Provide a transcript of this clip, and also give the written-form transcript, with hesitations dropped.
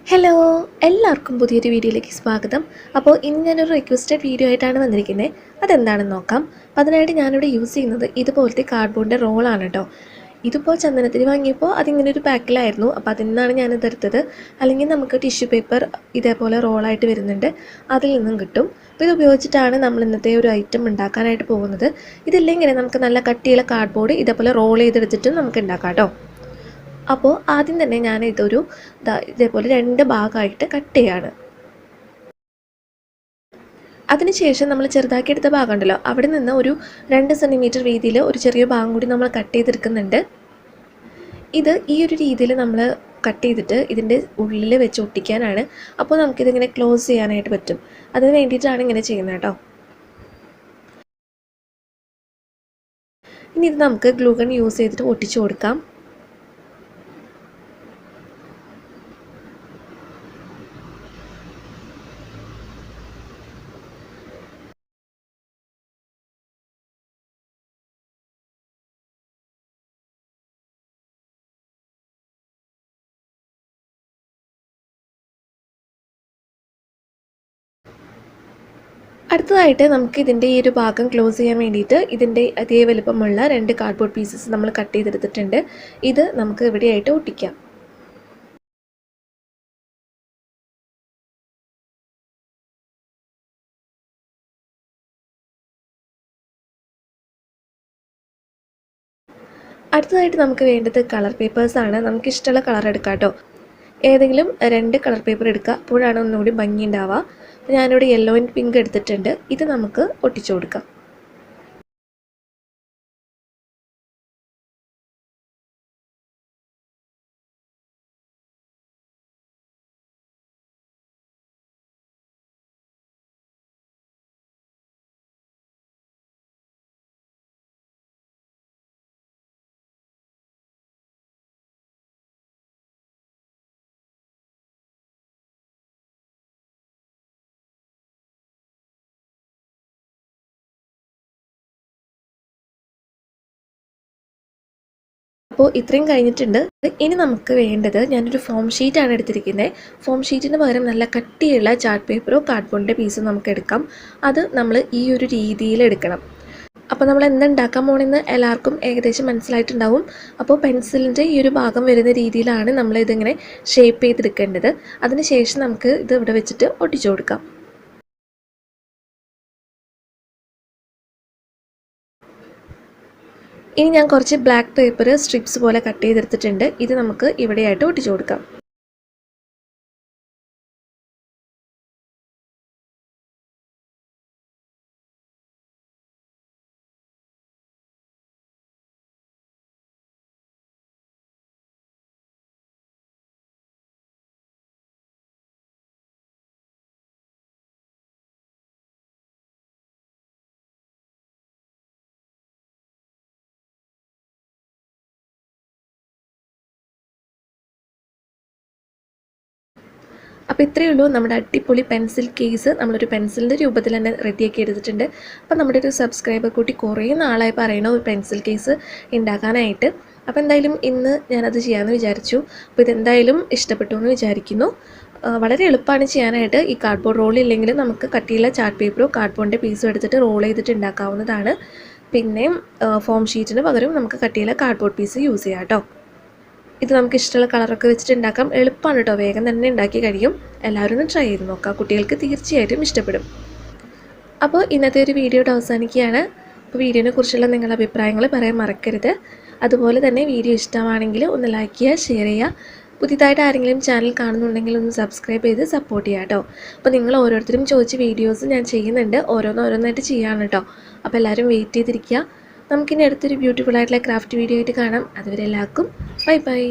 Hello, എല്ലാവർക്കും പുതിയൊരു വീഡിയോയിലേക്ക് സ്വാഗതം. അപ്പോൾ ഇന്ന് ഞാനൊരു റിക്വസ്റ്റഡ് വീഡിയോ ആയിട്ടാണ് വന്നിരിക്കുന്നത്. അതെന്താണെന്ന് നോക്കാം. അപ്പോൾ അതിനായിട്ട് ഞാനിവിടെ യൂസ് ചെയ്യുന്നത് ഇതുപോലത്തെ കാർഡ്ബോർഡിൻ്റെ റോളാണ് കേട്ടോ. ഇതിപ്പോൾ ചന്ദനത്തിന് വാങ്ങിയപ്പോൾ അതിങ്ങനെ ഒരു പാക്കിലായിരുന്നു. അപ്പോൾ അതിൽ നിന്നാണ് ഞാനിതെടുത്തത്. അല്ലെങ്കിൽ നമുക്ക് ടിഷ്യൂ പേപ്പർ ഇതേപോലെ റോളായിട്ട് വരുന്നുണ്ട്, അതിൽ നിന്നും കിട്ടും. അപ്പോൾ ഇത് ഉപയോഗിച്ചിട്ടാണ് നമ്മൾ ഇന്നത്തെ ഒരു ഐറ്റം ഉണ്ടാക്കാനായിട്ട് പോകുന്നത്. ഇതില്ലെങ്കിൽ നമുക്ക് നല്ല കട്ടിയുള്ള കാർഡ്ബോർഡ് ഇതേപോലെ റോൾ ചെയ്തെടുത്തിട്ടും നമുക്ക് ഉണ്ടാക്കാം കേട്ടോ. അപ്പോൾ ആദ്യം തന്നെ ഞാൻ ഇതേപോലെ 2 ഭാഗമായിട്ട് കട്ട് ചെയ്യാണ്. അതിനുശേഷം നമ്മൾ ചെറുതാക്കി എടുത്ത ഭാഗം ഉണ്ടല്ലോ, അവിടെ നിന്ന് ഒരു 2 സെൻറ്റിമീറ്റർ വീതിയിൽ ഒരു ചെറിയ ഭാഗം കൂടി നമ്മൾ കട്ട് ചെയ്തെടുക്കുന്നുണ്ട്. ഇത് ഈ ഒരു രീതിയിൽ നമ്മൾ കട്ട് ചെയ്തിട്ട് ഇതിൻ്റെ ഉള്ളിൽ വെച്ച് ഒട്ടിക്കാനാണ്. അപ്പോൾ നമുക്കിതിങ്ങനെ ക്ലോസ് ചെയ്യാനായിട്ട് പറ്റും. അതിന് വേണ്ടിയിട്ടാണ് ഇങ്ങനെ ചെയ്യുന്നത് കേട്ടോ. ഇനി ഇത് നമുക്ക് ഗ്ലൂ ഗൺ യൂസ് ചെയ്തിട്ട് ഒട്ടിച്ചു കൊടുക്കാം. അടുത്തതായിട്ട് നമുക്ക് ഇതിൻ്റെ ഈ ഒരു ഭാഗം ക്ലോസ് ചെയ്യാൻ വേണ്ടിയിട്ട് ഇതിൻ്റെ അതേ വലുപ്പമുള്ള 2 കാർഡ്ബോർഡ് പീസസ് നമ്മൾ കട്ട് ചെയ്തെടുത്തിട്ടുണ്ട്. ഇത് നമുക്ക് ഇവിടെയായിട്ട് ഒട്ടിക്കാം. അടുത്തതായിട്ട് നമുക്ക് വേണ്ടത് കളർ പേപ്പേഴ്സാണ്. നമുക്കിഷ്ടമുള്ള കളർ എടുക്കാം കേട്ടോ. ഏതെങ്കിലും 2 കളർ പേപ്പർ എടുക്കുക, അപ്പോഴാണ് ഒന്നുകൂടി ഭംഗി ഉണ്ടാവുക. ഞാനിവിടെ യെല്ലോ ആൻഡ് പിങ്ക് എടുത്തിട്ടുണ്ട്. ഇത് നമുക്ക് ഒട്ടിച്ചു കൊടുക്കാം. അപ്പോൾ ഇത്രയും കഴിഞ്ഞിട്ടുണ്ട്. ഇനി നമുക്ക് വേണ്ടത്, ഞാനൊരു ഫോം ഷീറ്റാണ് എടുത്തിരിക്കുന്നത്. ഫോം ഷീറ്റിന് പകരം നല്ല കട്ടിയുള്ള ചാർട്ട് പേപ്പറോ കാർഡ്ബോർഡിൻ്റെ പീസോ നമുക്ക് എടുക്കാം. അത് നമ്മൾ ഈ ഒരു രീതിയിൽ എടുക്കണം. അപ്പോൾ നമ്മൾ എന്തുണ്ടാക്കാൻ പോകണമെന്ന് എല്ലാവർക്കും ഏകദേശം മനസ്സിലായിട്ടുണ്ടാവും. അപ്പോൾ പെൻസിലിൻ്റെ ഈ ഒരു ഭാഗം വരുന്ന രീതിയിലാണ് നമ്മൾ ഇതിങ്ങനെ ഷേപ്പ് ചെയ്തെടുക്കേണ്ടത്. അതിനുശേഷം നമുക്ക് ഇത് ഇവിടെ വെച്ചിട്ട് ഒട്ടിച്ചു കൊടുക്കാം. ഇനി ഞാൻ കുറച്ച് ബ്ലാക്ക് പേപ്പർ സ്ട്രിപ്സ് പോലെ കട്ട് ചെയ്തെടുത്തിട്ടുണ്ട്. ഇത് നമുക്ക് ഇവിടെയായിട്ട് ഒട്ടിച്ചു കൊടുക്കാം. അപ്പോൾ ഇത്രയേ ഉള്ളൂ നമ്മുടെ അടിപൊളി പെൻസിൽ കേസ്. നമ്മളൊരു പെൻസിലിൻ്റെ രൂപത്തിൽ തന്നെ റെഡിയാക്കി എടുത്തിട്ടുണ്ട്. അപ്പോൾ നമ്മുടെ ഒരു സബ്സ്ക്രൈബർ കൂട്ടി കുറേ നാളായി പറയണ ഒരു പെൻസിൽ കേസ് ഉണ്ടാക്കാനായിട്ട്. അപ്പോൾ എന്തായാലും ഇന്ന് ഞാനത് ചെയ്യാമെന്ന് വിചാരിച്ചു. അപ്പോൾ ഇതെന്തായാലും ഇഷ്ടപ്പെട്ടു എന്ന് വിചാരിക്കുന്നു. വളരെ എളുപ്പമാണ് ചെയ്യാനായിട്ട്. ഈ കാർഡ്ബോർഡ് റോൾ ഇല്ലെങ്കിൽ നമുക്ക് കട്ടിയുള്ള ചാർട്ട് പേപ്പറോ കാർഡ്ബോർഡിൻ്റെ പീസോ എടുത്തിട്ട് റോൾ ചെയ്തിട്ട് ഉണ്ടാക്കാവുന്നതാണ്. പിന്നെ ഫോം ഷീറ്റിന് പകരം നമുക്ക് കട്ടിയുള്ള കാർഡ്ബോർഡ് പീസ് യൂസ് ചെയ്യാം കേട്ടോ. ഇത് നമുക്ക് ഇഷ്ടമുള്ള കളറൊക്കെ വെച്ചിട്ട് ഉണ്ടാക്കാം. എളുപ്പമാണ് കേട്ടോ, വേഗം തന്നെ ഉണ്ടാക്കി കഴിയും. എല്ലാവരും ഒന്ന് ട്രൈ ചെയ്ത് നോക്കാം, കുട്ടികൾക്ക് തീർച്ചയായിട്ടും ഇഷ്ടപ്പെടും. അപ്പോൾ ഇന്നത്തെ ഒരു വീഡിയോ അവസാനിക്കുകയാണ്. അപ്പോൾ വീഡിയോനെ കുറിച്ചുള്ള നിങ്ങളുടെ അഭിപ്രായങ്ങൾ പറയാൻ മറക്കരുത്. അതുപോലെ തന്നെ വീഡിയോ ഇഷ്ടമാണെങ്കിൽ ഒന്ന് ലൈക്ക് ചെയ്യുക, ഷെയർ ചെയ്യുക. പുതിയതായിട്ട് ആരെങ്കിലും ചാനൽ കാണുന്നുണ്ടെങ്കിൽ ഒന്ന് സബ്സ്ക്രൈബ് ചെയ്ത് സപ്പോർട്ട് ചെയ്യാം കേട്ടോ. അപ്പോൾ നിങ്ങൾ ഓരോരുത്തരും ചോദിച്ച വീഡിയോസ് ഞാൻ ചെയ്യുന്നുണ്ട്, ഓരോന്നായിട്ട് ചെയ്യാണ് കേട്ടോ. അപ്പോൾ എല്ലാവരും വെയിറ്റ് ചെയ്തിരിക്കുക. നമുക്കിനി അടുത്തൊരു ബ്യൂട്ടിഫുൾ ആയിട്ടുള്ള ക്രാഫ്റ്റ് വീഡിയോ ആയിട്ട് കാണാം. അതുവരെ എല്ലാവർക്കും ബൈ ബൈ.